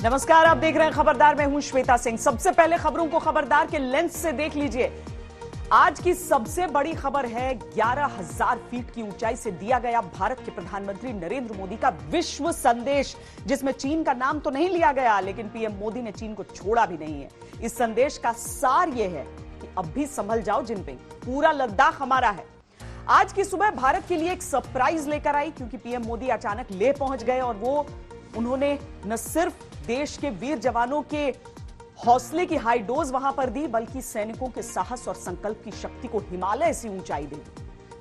नमस्कार, आप देख रहे हैं खबरदार। मैं हूं श्वेता सिंह। सबसे पहले खबरों को खबरदार के लेंस से देख लीजिए। आज की सबसे बड़ी खबर है 11,000 फीट की ऊंचाई से दिया गया भारत के प्रधानमंत्री नरेंद्र मोदी का विश्व संदेश, जिसमें चीन का नाम तो नहीं लिया गया, लेकिन पीएम मोदी ने चीन को छोड़ा भी नहीं है। इस संदेश का सार यह है कि अब भी संभल जाओ जिनपिंग, पूरा लद्दाख हमारा है। आज की सुबह भारत के लिए एक सरप्राइज लेकर आई, क्योंकि पीएम मोदी अचानक लेह पहुंच गए और उन्होंने न सिर्फ देश के वीर जवानों के हौसले की हाई डोज वहां पर दी, बल्कि सैनिकों के साहस और संकल्प की शक्ति को हिमालय से ऊंचाई दी।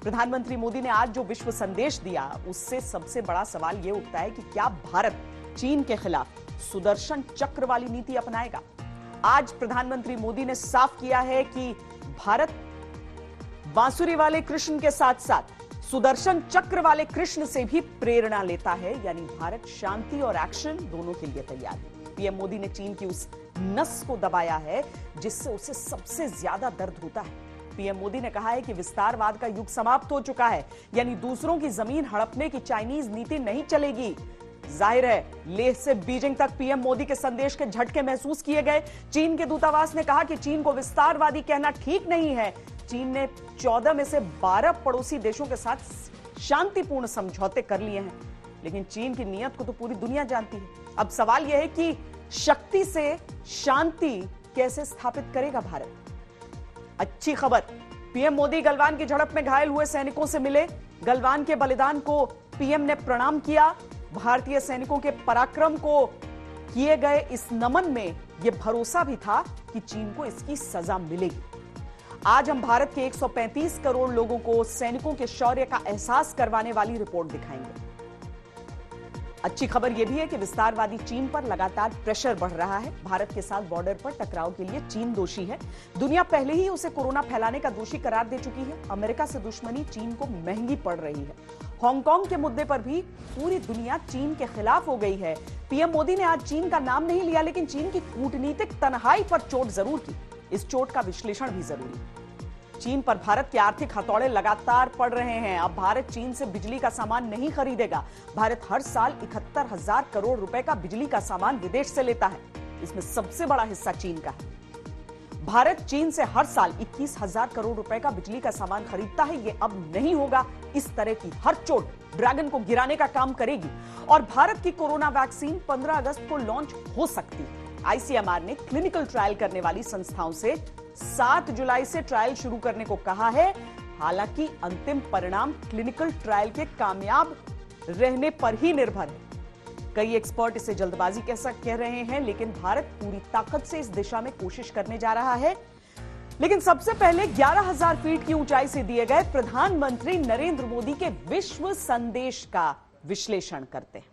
प्रधानमंत्री मोदी ने आज जो विश्व संदेश दिया, उससे सबसे बड़ा सवाल यह उठता है कि क्या भारत चीन के खिलाफ सुदर्शन चक्र वाली नीति अपनाएगा। आज प्रधानमंत्री मोदी ने साफ किया है कि भारत बांसुरी वाले कृष्ण के साथ साथ सुदर्शन चक्र वाले कृष्ण से भी प्रेरणा लेता है, यानी भारत शांति और एक्शन दोनों के लिए तैयार है। पीएम मोदी ने चीन की उस नस को दबाया है जिससे उसे सबसे ज्यादा दर्द होता है। पीएम मोदी ने कहा है कि विस्तारवाद का युग समाप्त हो चुका है, यानी दूसरों की जमीन हड़पने की चाइनीज नीति नहीं चलेगी। जाहिर है, लेह से बीजिंग तक पीएम मोदी के संदेश के झटके महसूस किए गए। चीन के दूतावास ने कहा कि चीन को विस्तारवादी कहना ठीक नहीं है। चीन ने 14 में से 12 पड़ोसी देशों के साथ शांतिपूर्ण समझौते कर लिए हैं, लेकिन चीन की नीयत को तो पूरी दुनिया जानती है। अब सवाल यह है कि शक्ति से शांति कैसे स्थापित करेगा भारत। अच्छी खबर, पीएम मोदी गलवान की झड़प में घायल हुए सैनिकों से मिले। गलवान के बलिदान को पीएम ने प्रणाम किया। भारतीय सैनिकों के पराक्रम को किए गए इस नमन में यह भरोसा भी था कि चीन को इसकी सजा मिलेगी। आज हम भारत के 135 करोड़ लोगों को सैनिकों के शौर्य का एहसास करवाने वाली रिपोर्ट दिखाएंगे। अच्छी खबर यह भी है कि विस्तारवादी चीन पर लगातार प्रेशर बढ़ रहा है। भारत के साथ बॉर्डर पर टकराव के लिए चीन दोषी है। दुनिया पहले ही उसे कोरोना फैलाने का दोषी करार दे चुकी है। अमेरिका से दुश्मनी चीन को महंगी पड़ रही है। हांगकांग के मुद्दे पर भी पूरी दुनिया चीन के खिलाफ हो गई है। पीएम मोदी ने आज चीन का नाम नहीं लिया, लेकिन चीन की कूटनीतिक तन्हाई पर चोट जरूर की। इस चोट का विश्लेषण भी जरूरी है। चीन पर भारत के आर्थिक हथौड़े लगातार पड़ रहे हैं। अब भारत चीन से बिजली का सामान नहीं खरीदेगा। भारत हर साल 71,000 करोड़ रुपए का बिजली का सामान विदेश से लेता है। इसमें सबसे बड़ा हिस्सा चीन का है। भारत चीन से हर साल 21,000 करोड़ रुपए का बिजली का सामान खरीदता है। यह अब नहीं होगा। इस तरह की हर चोट ड्रैगन को गिराने का काम करेगी और भारत की कोरोना वैक्सीन 15 अगस्त को लॉन्च हो सकती है। आईसीएमआर ने क्लिनिकल ट्रायल करने वाली संस्थाओं से 7 जुलाई से ट्रायल शुरू करने को कहा है। हालांकि अंतिम परिणाम क्लिनिकल ट्रायल के कामयाब रहने पर ही निर्भर है। कई एक्सपर्ट इसे जल्दबाजी कह रहे हैं, लेकिन भारत पूरी ताकत से इस दिशा में कोशिश करने जा रहा है। लेकिन सबसे पहले 11,000 फीट की ऊंचाई से दिए गए प्रधानमंत्री नरेंद्र मोदी के विश्व संदेश का विश्लेषण करते हैं।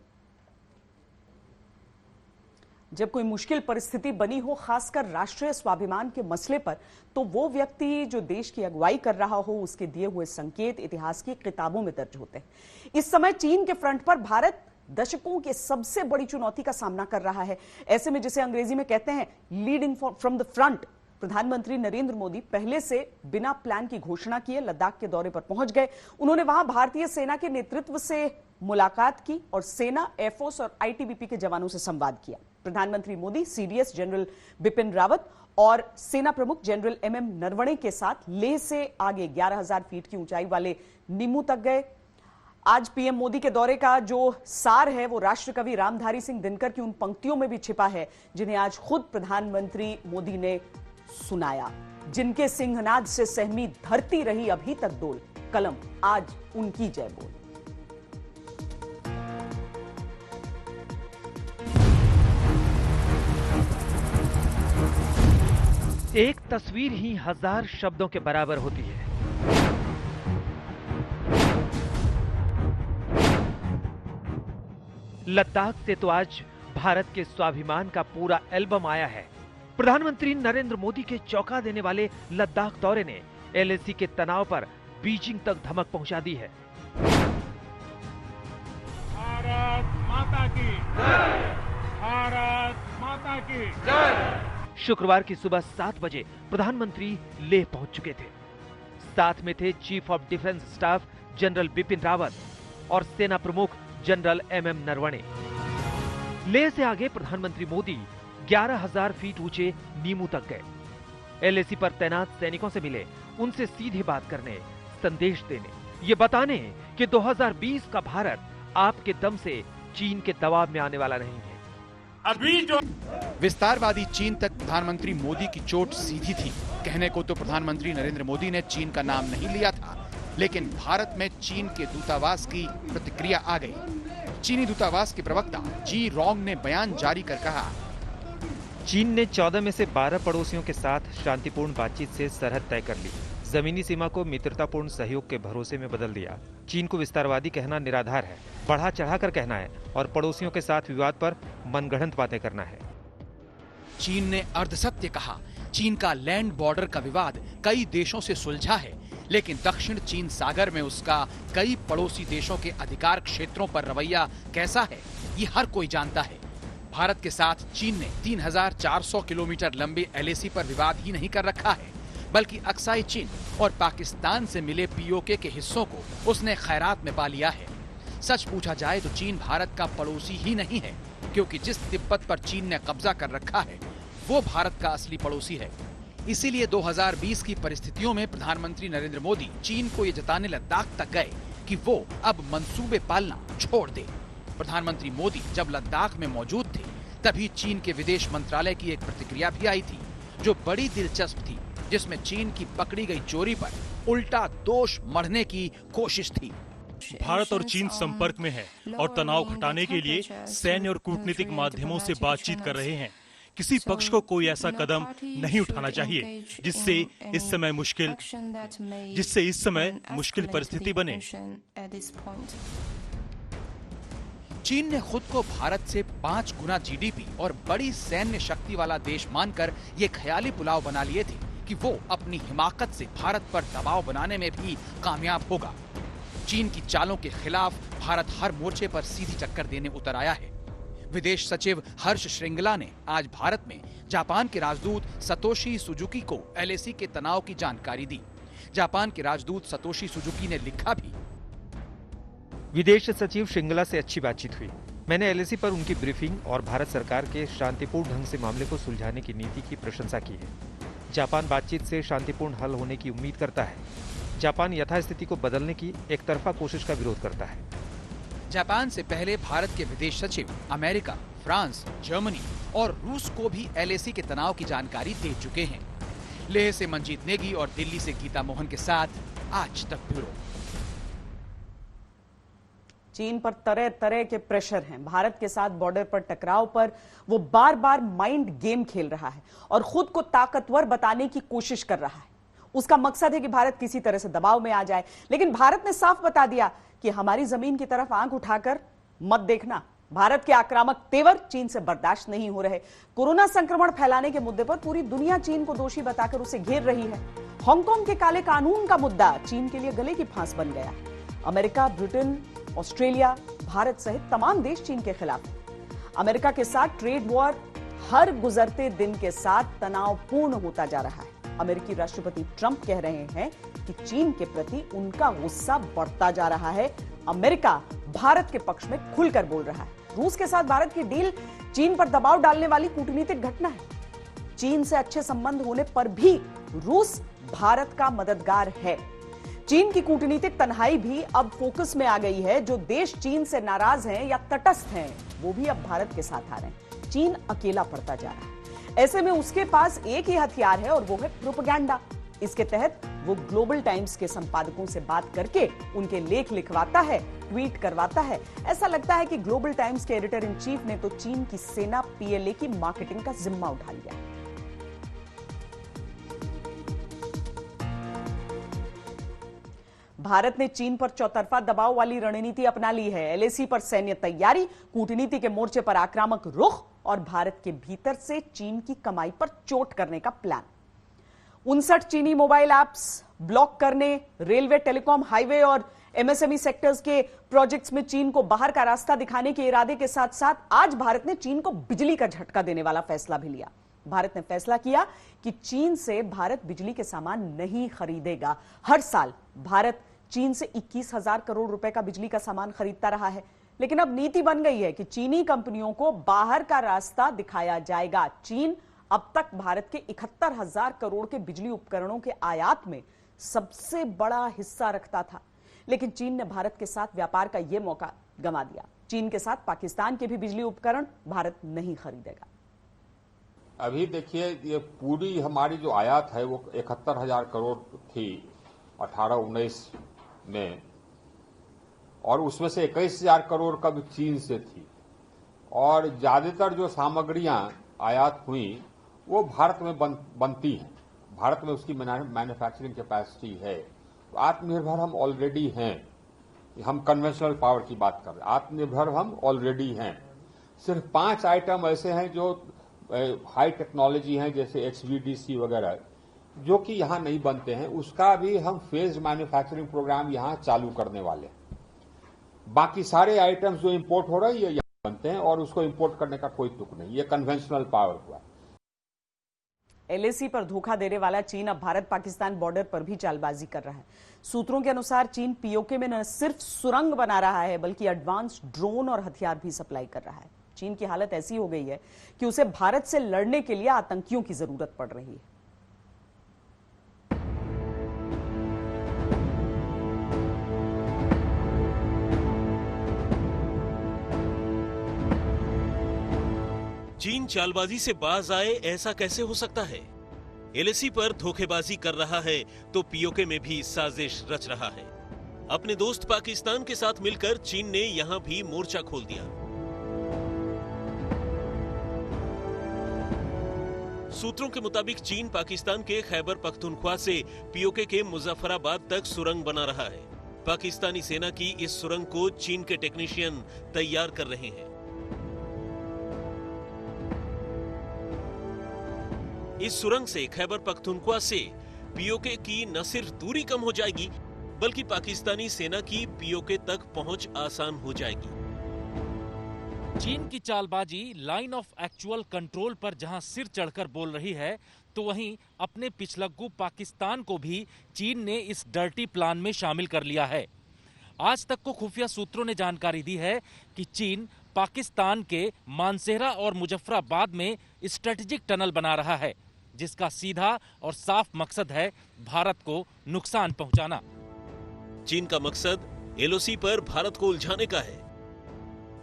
जब कोई मुश्किल परिस्थिति बनी हो, खासकर राष्ट्रीय स्वाभिमान के मसले पर, तो वो व्यक्ति जो देश की अगुवाई कर रहा हो, उसके दिए हुए संकेत इतिहास की किताबों में दर्ज होते हैं। इस समय चीन के फ्रंट पर भारत दशकों के सबसे बड़ी चुनौती का सामना कर रहा है। ऐसे में जिसे अंग्रेजी में कहते हैं लीडिंग फ्रॉम द फ्रंट, प्रधानमंत्री नरेंद्र मोदी पहले से बिना प्लान की घोषणा किए लद्दाख के दौरे पर पहुंच गए। उन्होंने वहां भारतीय सेना के नेतृत्व से मुलाकात की और सेना, एयरफोर्स और आईटीबीपी के जवानों से संवाद किया। प्रधानमंत्री मोदी सीडीएस जनरल बिपिन रावत और सेना प्रमुख जनरल एमएम नरवणे के साथ लेह से आगे 11,000 फीट की ऊंचाई वाले निमू तक गए। आज पीएम मोदी के दौरे का जो सार है, वो राष्ट्रकवि रामधारी सिंह दिनकर की उन पंक्तियों में भी छिपा है, जिन्हें आज खुद प्रधानमंत्री मोदी ने सुनाया। जिनके सिंहनाद से सहमी धरती रही अभी तक डोल, कलम आज उनकी जय बोल। एक तस्वीर ही 1000 शब्दों के बराबर होती है। लद्दाख से तो आज भारत के स्वाभिमान का पूरा एल्बम आया है। प्रधानमंत्री नरेंद्र मोदी के चौंका देने वाले लद्दाख दौरे ने एलएसी के तनाव पर बीजिंग तक धमक पहुंचा दी है। भारत माता की जय! भारत माता की जय! शुक्रवार की सुबह 7 बजे प्रधानमंत्री लेह पहुंच चुके थे। साथ में थे chief of defence staff general Bipin Rawat और सेना प्रमुख जनरल एमएम नरवणे। लेह से आगे प्रधानमंत्री मोदी 11,000 फीट ऊंचे नीमू तक गए। एलएसी पर तैनात सैनिकों से मिले, उनसे सीधे बात करने, संदेश देने, ये बताने कि 2020 का भारत आपके दम से चीन के दबाव में आने वाला नहीं है। अभी जो विस्तारवादी चीन तक प्रधानमंत्री मोदी की चोट सीधी थी। कहने को तो प्रधानमंत्री नरेंद्र मोदी ने चीन का नाम नहीं लिया था, लेकिन भारत में चीन के दूतावास की प्रतिक्रिया आ गई। चीनी दूतावास के प्रवक्ता जी रोंग ने बयान जारी कर कहा, चीन ने 14 में से 12 पड़ोसियों के साथ शांतिपूर्ण बातचीत से सरहद तय कर ली, जमीनी सीमा को मित्रतापूर्ण सहयोग के भरोसे में बदल दिया। चीन को विस्तारवादी कहना निराधार है, बढ़ा चढ़ाकर कहना है और पड़ोसियों के साथ विवाद पर मनगढ़ंत बातें करना है। चीन ने अर्धसत्य कहा। चीन का लैंड बॉर्डर का विवाद कई देशों से सुलझा है, लेकिन दक्षिण चीन सागर में उसका कई पड़ोसी देशों के अधिकार क्षेत्रों पर रवैया कैसा है, ये हर कोई जानता है। भारत के साथ चीन ने 3,400 किलोमीटर लंबे एलएसी पर विवाद ही नहीं कर रखा है, बल्कि अक्साई चीन और पाकिस्तान से मिले पीओके के हिस्सों को उसने खैरात में पा लिया है। सच पूछा जाए तो चीन भारत का पड़ोसी ही नहीं है, क्योंकि जिस तिब्बत पर चीन ने कब्जा कर रखा है वो भारत का असली पड़ोसी है। इसीलिए 2020 की परिस्थितियों में प्रधानमंत्री नरेंद्र मोदी चीन को ये जताने लद्दाख तक गए कि वो अब मंसूबे पालना छोड़ दे। प्रधानमंत्री मोदी जब लद्दाख में मौजूद थे, तभी चीन के विदेश मंत्रालय की एक प्रतिक्रिया भी आई थी, जो बड़ी दिलचस्प थी, जिसमें चीन की पकड़ी गई चोरी पर उल्टा दोष मढ़ने की कोशिश थी। भारत और चीन संपर्क में है और तनाव घटाने के लिए सैन्य और कूटनीतिक माध्यमों से बातचीत कर रहे हैं। किसी पक्ष को कोई ऐसा कदम नहीं उठाना चाहिए जिससे इस समय मुश्किल परिस्थिति बने। चीन ने खुद को भारत से 5 गुना जीडीपी और बड़ी सैन्य शक्ति वाला देश मानकर ये ख्याली पुलाव बना लिए थे कि वो अपनी हिमाकत से भारत पर दबाव बनाने में भी कामयाब होगा। चीन की चालों के खिलाफ भारत हर मोर्चे पर सीधी टक्कर देने उतर आया है। विदेश सचिव हर्ष श्रृंगला ने आज भारत में जापान के राजदूत सतोशी सुजुकी को एलएसी के तनाव की जानकारी दी। जापान के राजदूत सतोशी सुजुकी ने लिखा भी, विदेश सचिव श्रृंगला से अच्छी बातचीत हुई। मैंने एलएसी पर उनकी ब्रीफिंग और भारत सरकार के शांतिपूर्ण ढंग से मामले को सुलझाने की नीति की प्रशंसा की है। जापान बातचीत से शांतिपूर्ण हल होने की उम्मीद करता है। जापान यथास्थिति को बदलने की एक तरफा कोशिश का विरोध करता है। जापान से पहले भारत के विदेश सचिव अमेरिका, फ्रांस, जर्मनी और रूस को भी एलएसी के तनाव की जानकारी दे चुके हैं। लेह से मंजीत नेगी और दिल्ली से गीता मोहन के साथ आज तक ब्यूरो। चीन पर तरह तरह के प्रेशर हैं। भारत के साथ बॉर्डर पर टकराव पर वो बार बार माइंड गेम खेल रहा है और खुद को ताकतवर बताने की कोशिश कर रहा है। उसका मकसद है कि भारत किसी तरह से दबाव में आ जाए, लेकिन भारत ने साफ बता दिया कि हमारी जमीन की तरफ आंख उठाकर मत देखना। भारत के आक्रामक तेवर चीन से बर्दाश्त नहीं हो रहे। कोरोना संक्रमण फैलाने के मुद्दे पर पूरी दुनिया चीन को दोषी बताकर उसे घेर रही है। हांगकांग के काले कानून का मुद्दा चीन के लिए गले की फांस बन गया। अमेरिका, ब्रिटेन, ऑस्ट्रेलिया, भारत सहित तमाम देश चीन के खिलाफ हैं। अमेरिका के साथ ट्रेड वॉर हर गुजरते दिन के साथ तनावपूर्ण होता जा रहा है। अमेरिकी राष्ट्रपति ट्रंप कह रहे हैं कि चीन के प्रति उनका गुस्सा बढ़ता जा रहा है। अमेरिका भारत के पक्ष में खुलकर बोल रहा है। रूस के साथ भारत की डील चीन पर दबाव डालने वाली कूटनीतिक घटना है। चीन से अच्छे संबंध होने पर भी रूस भारत का मददगार है। चीन की कूटनीतिक तन्हाई भी अब फोकस में आ गई है। जो देश चीन से नाराज हैं या तटस्थ हैं, वो भी अब भारत के साथ आ रहे हैं। चीन अकेला पड़ता जा रहा है। ऐसे में उसके पास एक ही हथियार है और वो है प्रोपेगेंडा। इसके तहत वो ग्लोबल टाइम्स के संपादकों से बात करके उनके लेख लिखवाता है, ट्वीट करवाता है। ऐसा लगता है कि ग्लोबल टाइम्स के एडिटर इन चीफ ने तो चीन की सेना पीएलए की मार्केटिंग का जिम्मा उठा लिया। भारत ने चीन पर चौतरफा दबाव वाली रणनीति अपना ली है। एलएसी पर सैन्य तैयारी, कूटनीति के मोर्चे पर आक्रामक रुख और भारत के भीतर से चीन की कमाई पर चोट करने का प्लान। 59 चीनी मोबाइल ऐप्स ब्लॉक करने, रेलवे, टेलीकॉम, हाईवे और एमएसएमई सेक्टर्स के प्रोजेक्ट्स में चीन को बाहर का रास्ता दिखाने के इरादे के साथ साथ आज भारत ने चीन को बिजली का झटका देने वाला फैसला भी लिया। भारत ने फैसला किया कि चीन से भारत बिजली के सामान नहीं खरीदेगा। हर साल भारत चीन से 21,000 करोड़ रुपए का बिजली का सामान खरीदता रहा है। लेकिन अब नीति बन गई है कि चीनी कंपनियों को बाहर का रास्ता दिखाया जाएगा। चीन अब तक भारत के 71,000 करोड़ के बिजली उपकरणों के आयात में सबसे बड़ा हिस्सा रखता था, लेकिन चीन ने भारत के साथ व्यापार का यह मौका गंवा दिया। चीन के साथ पाकिस्तान के भी बिजली उपकरण भारत नहीं खरीदेगा। अभी देखिए, ये पूरी हमारी जो आयात है वो 71,000 करोड़ थी 18-19 में, और उसमें से 21,000 करोड़ का भी चीन से थी, और ज्यादातर जो सामग्रियां आयात हुई वो भारत में बनती हैं। भारत में उसकी मैन्युफैक्चरिंग कैपेसिटी है। तो आत्मनिर्भर हम ऑलरेडी हैं। हम कन्वेंशनल पावर की बात कर रहे हैं, आत्मनिर्भर हम ऑलरेडी हैं। सिर्फ 5 आइटम ऐसे हैं जो हाई टेक्नोलॉजी हैं, जैसे HVDC वगैरह, जो कि यहाँ नहीं बनते हैं। उसका भी हम फेज मैन्युफैक्चरिंग प्रोग्राम यहाँ चालू करने वाले हैं। बाकी सारे आइटम्स जो इंपोर्ट हो रही है यहाँ बनते हैं, और उसको इंपोर्ट करने का कोई तुक नहीं। ये कन्वेंशनल पावर हुआ। LAC पर धोखा देने वाला चीन अब भारत पाकिस्तान बॉर्डर पर भी चालबाजी कर रहा है। सूत्रों के अनुसार चीन POK में न सिर्फ सुरंग बना रहा है, बल्कि एडवांस ड्रोन और हथियार भी सप्लाई कर रहा है। चीन की हालत ऐसी हो गई है कि उसे भारत से लड़ने के लिए आतंकियों की जरूरत पड़ रही है। चीन चालबाजी से बाज आए, ऐसा कैसे हो सकता है? LAC पर धोखेबाजी कर रहा है तो POK में भी साजिश रच रहा है। अपने दोस्त पाकिस्तान के साथ मिलकर चीन ने यहां भी मोर्चा खोल दिया। सूत्रों के मुताबिक चीन पाकिस्तान के खैबर पख्तूनख्वा से POK के मुजफ्फराबाद तक सुरंग बना रहा है। पाकिस्तानी सेना की इस सुरंग को चीन के टेक्नीशियन तैयार कर रहे हैं। इस सुरंग से खैबर पख्तूनख्वा से POK की न सिर्फ दूरी कम हो जाएगी, बल्कि पाकिस्तानी सेना की POK तक पहुंच आसान हो जाएगी। चीन की चालबाजी लाइन ऑफ एक्चुअल कंट्रोल पर जहां सिर चढ़कर बोल रही है, तो वहीं अपने पिछलग्गू पाकिस्तान को भी चीन ने इस डर्टी प्लान में शामिल कर लिया है। आज तक को खुफिया सूत्रों ने जानकारी दी है कि चीन पाकिस्तान के मानसेरा और मुजफ्फराबाद में स्ट्रेटेजिक टनल बना रहा है, जिसका सीधा और साफ मकसद है भारत को नुकसान पहुंचाना। चीन का मकसद LOC पर भारत को उलझाने का है।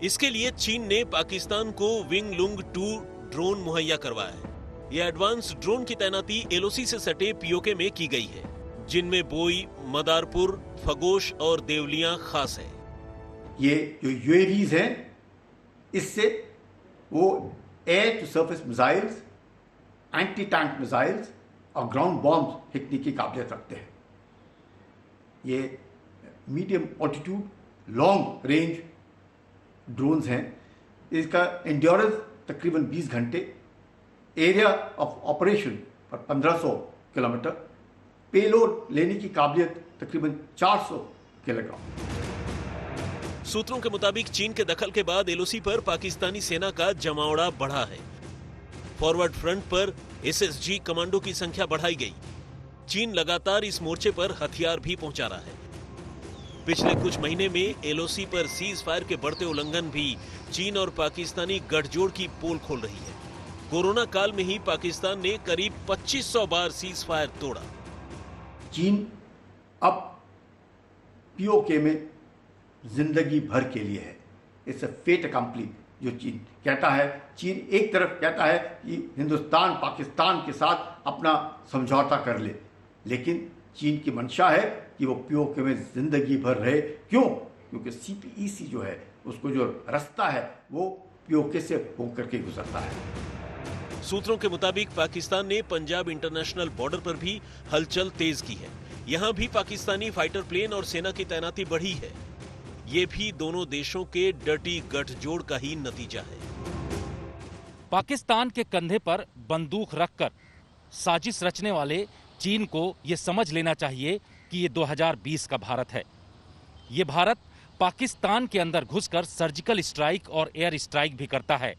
इसके लिए चीन ने पाकिस्तान को विंग लुंग 2 ड्रोन मुहैया करवाया है। यह एडवांस ड्रोन की तैनाती LOC से सटे POK में की गई है, जिनमें बोई, मदारपुर, फगोश और देवलियां खास है। ये जो UAVs हैं, इससे वो air to surface missiles, anti tank missiles और ग्राउंड बॉम्ब फेंकने की काबिलियत रखते हैं। ये medium altitude long range drones हैं। इसका एंड्योरेंस तकरीबन 20 घंटे, एरिया ऑफ ऑपरेशन पर 1500 किलोमीटर, पेलोड लेने की काबिलियत तकरीबन 400 किलोग्राम। सूत्रों के मुताबिक चीन के दखल के बाद LOC पर पाकिस्तानी सेना का जमावड़ा बढ़ा है। फॉरवर्ड फ्रंट पर SSG कमांडो की संख्या बढ़ाई गई। चीन लगातार इस मोर्चे पर हथियार भी पहुंचा रहा है। पिछले कुछ महीने में LOC पर सीज फायर के बढ़ते उल्लंघन भी चीन और पाकिस्तानी गठजोड़ की पोल खोल रही है। कोरोना काल में ही पाकिस्तान ने करीब 2500 बार सीज फायर तोड़ा। चीन अब POK में जिंदगी भर के लिए है। It's a fait accompli. जो चीन कहता है, चीन एक तरफ कहता है कि हिंदुस्तान पाकिस्तान के साथ अपना समझौता कर ले, लेकिन चीन की मंशा है कि वो POK में जिंदगी भर रहे। क्यों? क्योंकि CPEC जो है, उसको जो रास्ता है वो POK से होकर के गुजरता है। सूत्रों के मुताबिक पाकिस्तान ने पंजाब इंटरनेशनल बॉर्डर पर भी हलचल तेज की है। यहां भी पाकिस्तानी फाइटर प्लेन और सेना की तैनाती बढ़ी है। ये भी दोनों देशों के डर्टी गठजोड़ का ही नतीजा है। पाकिस्तान के कंधे पर बंदूक रखकर साजिश रचने वाले चीन को यह समझ लेना चाहिए कि ये 2020 का भारत है। ये भारत पाकिस्तान के अंदर घुसकर सर्जिकल स्ट्राइक और एयर स्ट्राइक भी करता है,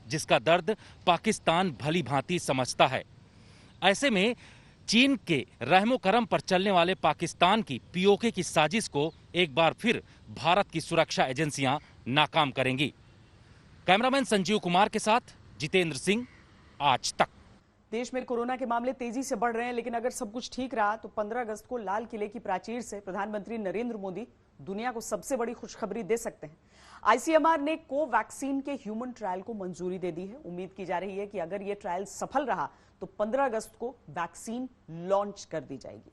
जिसका दर्द पाकिस्तान भली भांति समझता है। ऐसे में चीन के रहमो करम पर चलने वाले पाकिस्तान की पीओके की साजिश को एक बार फिर भारत की सुरक्षा एजेंसियां नाकाम करेंगी। कैमरामैन संजीव कुमार के साथ जितेंद्र सिंह, आज तक। देश में कोरोना के मामले तेजी से बढ़ रहे हैं, लेकिन अगर सब कुछ ठीक रहा तो 15 अगस्त को लाल किले की प्राचीर से प्रधानमंत्री नरेंद्र मोदी दुनिया को सबसे बड़ी खुशखबरी दे सकते हैं। आईसीएमआर ने कोवैक्सीन के ह्यूमन ट्रायल को मंजूरी दे दी है। उम्मीद की जा रही है कि अगर यह ट्रायल सफल रहा तो 15 अगस्त को वैक्सीन लॉन्च कर दी जाएगी।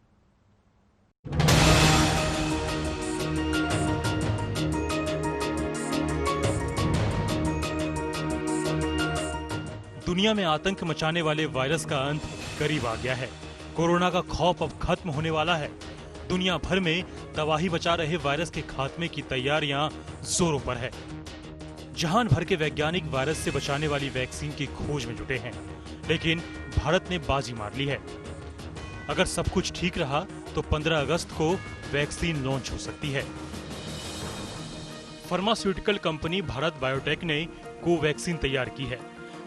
दुनिया में आतंक मचाने वाले वायरस का अंत करीब आ गया है। कोरोना का खौफ अब खत्म होने वाला है। दुनिया भर में तबाही मचा रहे वायरस के खात्मे की तैयारियां जोरों पर है। जहान भर के वैज्ञानिक वायरस से बचाने वाली वैक्सीन की खोज में जुटे हैं, लेकिन भारत ने बाजी मार ली है। अगर सब कुछ ठीक रहा तो 15 अगस्त को वैक्सीन लॉन्च हो सकती है। फार्मास्यूटिकल कंपनी भारत बायोटेक ने कोवैक्सीन तैयार की है।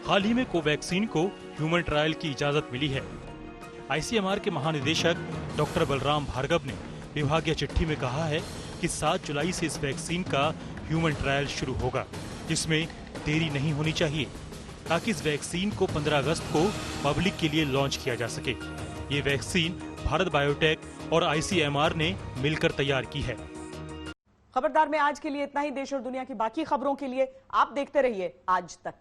हाल ही में कोवैक्सीन को ह्यूमन ट्रायल की इजाजत मिली है। आईसीएमआर के महानिदेशक डॉक्टर बलराम भार्गव ने विभागीय चिट्ठी में कहा है कि 7 जुलाई से इस वैक्सीन का ह्यूमन ट्रायल शुरू होगा, जिसमें देरी नहीं होनी चाहिए ताकि इस वैक्सीन को 15 अगस्त को पब्लिक के लिए लॉन्च किया जा सके। ये वैक्सीन भारत बायोटेक और आईसीएमआर ने मिलकर तैयार की है। खबरदार में आज के लिए इतना ही। देश और दुनिया की बाकी खबरों के लिए आप देखते रहिए आज तक।